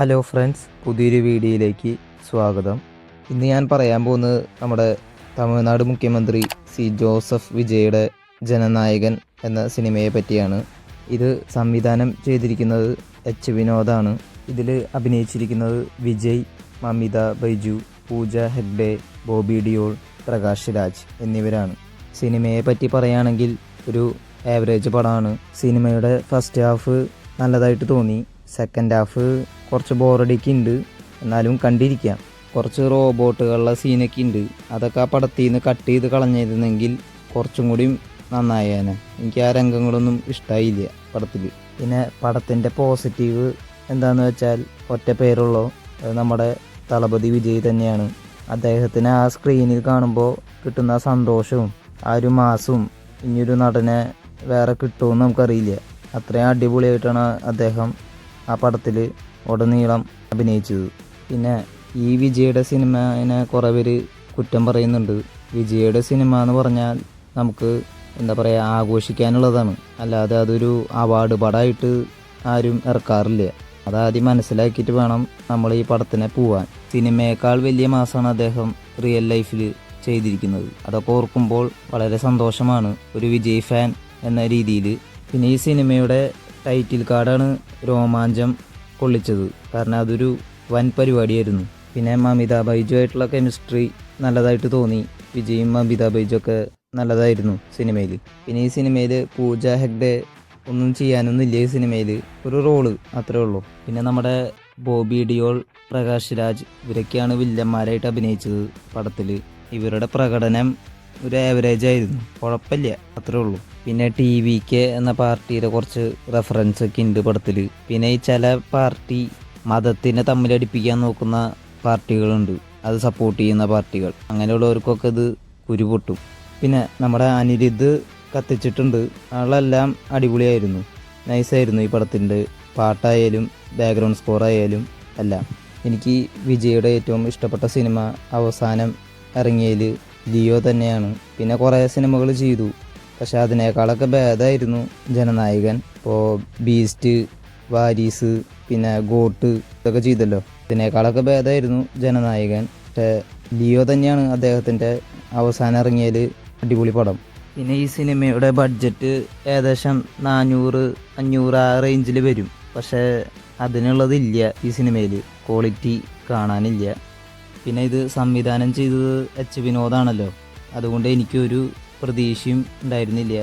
Hello friends, പുതിയൊരു വീഡിയോയിലേക്ക് സ്വാഗതം. ഇന്ന് ഞാൻ പറയാൻ പോകുന്നത് നമ്മുടെ തമിഴ്നാട് മുഖ്യമന്ത്രി ജോസഫ് വിജയുടെ ജനനായകൻ എന്ന സിനിമയെ പറ്റിയാണ്. ഇത് സംവിധാനം ചെയ്തിരിക്കുന്നത് വിനോദാണ്. ഇതിൽ അഭിനയിച്ചിരിക്കുന്നത് വിജയ്, മമിത ബൈജു, പൂജ ഹെഗ്ഡെ, ബോബി ഡിയോൾ, പ്രകാശ് രാജ് എന്നിവരാണ്. സിനിമയെ പറ്റി പറയുകയാണെങ്കിൽ ഒരു ആവറേജ് പടമാണ്. സിനിമയുടെ ഫസ്റ്റ് ഹാഫ് നല്ലതായിട്ട് തോന്നി. സെക്കൻഡ് ഹാഫ് കുറച്ച് ബോറടിക്ക് ഉണ്ട്, എന്നാലും കണ്ടിരിക്കാം. കുറച്ച് റോബോട്ടുകളുടെ സീനൊക്കെ ഉണ്ട്. അതൊക്കെ ആ പടത്തിൽ നിന്ന് കട്ട് ചെയ്ത് കളഞ്ഞിരുന്നെങ്കിൽ കുറച്ചും കൂടി നന്നായേനെ. എനിക്ക് ആ രംഗങ്ങളൊന്നും ഇഷ്ടമായില്ല പടത്തിൽ. പിന്നെ പടത്തിൻ്റെ പോസിറ്റീവ് എന്താണെന്ന് വെച്ചാൽ ഒറ്റ പേരുള്ളൂ, അത് നമ്മുടെ തളപതി വിജയ് തന്നെയാണ്. അദ്ദേഹത്തിന് ആ സ്ക്രീനിൽ കാണുമ്പോൾ കിട്ടുന്ന സന്തോഷവും ആ ഒരു മാസവും ഇനിയൊരു നടനെ വേറെ കിട്ടുമെന്ന് നമുക്കറിയില്ല. അത്രയും അടിപൊളിയായിട്ടാണ് അദ്ദേഹം ആ പടത്തിൽ ഉടനീളം അഭിനയിച്ചത്. പിന്നെ ഈ വിജയുടെ സിനിമയെ കുറേ പേര് കുറ്റം പറയുന്നുണ്ട്. വിജയുടെ സിനിമ എന്ന് പറഞ്ഞാൽ നമുക്ക് എന്താ പറയുക, ആഘോഷിക്കാനുള്ളതാണ്, അല്ലാതെ അതൊരു അവാർഡ് പടമായിട്ട് ആരും ഇറക്കാറില്ല. അതാദ്യം മനസ്സിലാക്കിയിട്ട് വേണം നമ്മൾ ഈ പടത്തിനെ പോവാൻ. സിനിമയേക്കാൾ വലിയ മാസമാണ് അദ്ദേഹം റിയൽ ലൈഫിൽ ചെയ്തിരിക്കുന്നത്. അതൊക്കെ ഓർക്കുമ്പോൾ വളരെ സന്തോഷമാണ് ഒരു വിജയ് ഫാൻ എന്ന രീതിയിൽ. പിന്നെ ഈ സിനിമയുടെ ടൈറ്റിൽ കാർഡാണ് രോമാഞ്ചം കൊള്ളിച്ചത്. കാരണം അതൊരു വൻ പരിപാടിയായിരുന്നു. പിന്നെ മമിത ബൈജു ആയിട്ടുള്ള കെമിസ്ട്രി നല്ലതായിട്ട് തോന്നി. വിജയും മമിത ബൈജു ഒക്കെ നല്ലതായിരുന്നു സിനിമയിൽ. പിന്നെ ഈ സിനിമയിൽ പൂജ ഹെഗ്ഡെ ഒന്നും ചെയ്യാനൊന്നുമില്ല. ഈ സിനിമയിൽ ഒരു റോള് അത്രേ ഉള്ളൂ. പിന്നെ നമ്മുടെ ബോബി ഡിയോൾ, പ്രകാശ് രാജ് ഇവരൊക്കെയാണ് വില്ലന്മാരായിട്ട് അഭിനയിച്ചത് പടത്തിൽ. ഇവരുടെ പ്രകടനം ഒരു ആവറേജ് ആയിരുന്നു, കുഴപ്പമില്ല, അത്രേ ഉള്ളൂ. പിന്നെ TVK എന്ന പാർട്ടിയുടെ കുറച്ച് റെഫറൻസ് ഒക്കെ ഉണ്ട് പടത്തിൽ. പിന്നെ ഈ ചില പാർട്ടി മതത്തിനെ തമ്മിലടിപ്പിക്കാൻ നോക്കുന്ന പാർട്ടികളുണ്ട്, അത് സപ്പോർട്ട് ചെയ്യുന്ന പാർട്ടികൾ. അങ്ങനെയുള്ളവർക്കൊക്കെ ഇത് കുരുപൊട്ടും. പിന്നെ നമ്മുടെ അനിരുദ്ധ് കത്തിച്ചിട്ടുണ്ട്. ആളെല്ലാം അടിപൊളിയായിരുന്നു, നൈസായിരുന്നു. ഈ പടത്തിൻ്റെ പാട്ടായാലും ബാക്ക്ഗ്രൗണ്ട് സ്കോർ ആയാലും എല്ലാം. എനിക്ക് വിജയുടെ ഏറ്റവും ഇഷ്ടപ്പെട്ട സിനിമ അവസാനം ഇറങ്ങിയതിൽ ലിയോ തന്നെയാണ്. പിന്നെ കുറേ സിനിമകൾ ചെയ്തു, പക്ഷെ അതിനേക്കാളൊക്കെ ഭേദമായിരുന്നു ജനനായകൻ. ഇപ്പോൾ ബീസ്റ്റ്, വാരീസ്, പിന്നെ ഗോട്ട് ഇതൊക്കെ ചെയ്തല്ലോ. ഇതിനേക്കാളൊക്കെ ഭേദമായിരുന്നു ജനനായകൻ. പക്ഷേ ലിയോ തന്നെയാണ് അദ്ദേഹത്തിൻ്റെ അവസാനം ഇറങ്ങിയതിൽ അടിപൊളി പടം. പിന്നെ ഈ സിനിമയുടെ ബഡ്ജറ്റ് ഏകദേശം 400-500 ആ റേഞ്ചിൽ വരും. പക്ഷേ അതിനുള്ളതില്ല ഈ സിനിമയിൽ, ക്വാളിറ്റി കാണാനില്ല. പിന്നെ ഇത് സംവിധാനം ചെയ്തത് വിനോദാണല്ലോ, അതുകൊണ്ട് എനിക്കൊരു പ്രതീക്ഷയും ഉണ്ടായിരുന്നില്ല.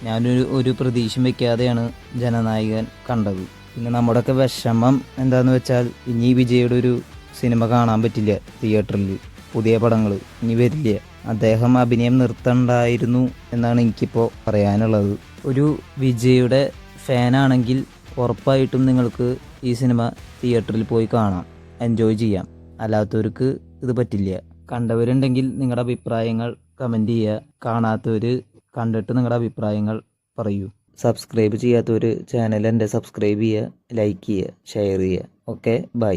ഞാനൊരു പ്രതീക്ഷയും വെക്കാതെയാണ് ജനനായകൻ കണ്ടത്. പിന്നെ നമ്മുടെയൊക്കെ വിഷമം എന്താണെന്ന് വെച്ചാൽ ഇനി വിജയുടെ ഒരു സിനിമ കാണാൻ പറ്റില്ല തിയേറ്ററിൽ. പുതിയ പടങ്ങൾ ഇനി വരില്ല. അദ്ദേഹം അഭിനയം നിർത്തണ്ടായിരുന്നു എന്നാണ് എനിക്കിപ്പോൾ പറയാനുള്ളത്. ഒരു വിജയുടെ ഫാനാണെങ്കിൽ ഉറപ്പായിട്ടും നിങ്ങൾക്ക് ഈ സിനിമ തിയേറ്ററിൽ പോയി കാണാം, എൻജോയ് ചെയ്യാം. അല്ലാത്തവർക്ക് ഇത് പറ്റില്ല. കണ്ടവരുണ്ടെങ്കിൽ നിങ്ങളുടെ അഭിപ്രായങ്ങൾ കമൻറ്റ് ചെയ്യുക. കാണാത്തവർ കണ്ടിട്ട് നിങ്ങളുടെ അഭിപ്രായങ്ങൾ പറയൂ. സബ്സ്ക്രൈബ് ചെയ്യാത്തവർ ചാനൽ എൻ്റെ സബ്സ്ക്രൈബ് ചെയ്യുക, ലൈക്ക് ചെയ്യുക, ഷെയർ ചെയ്യുക. Okay, by.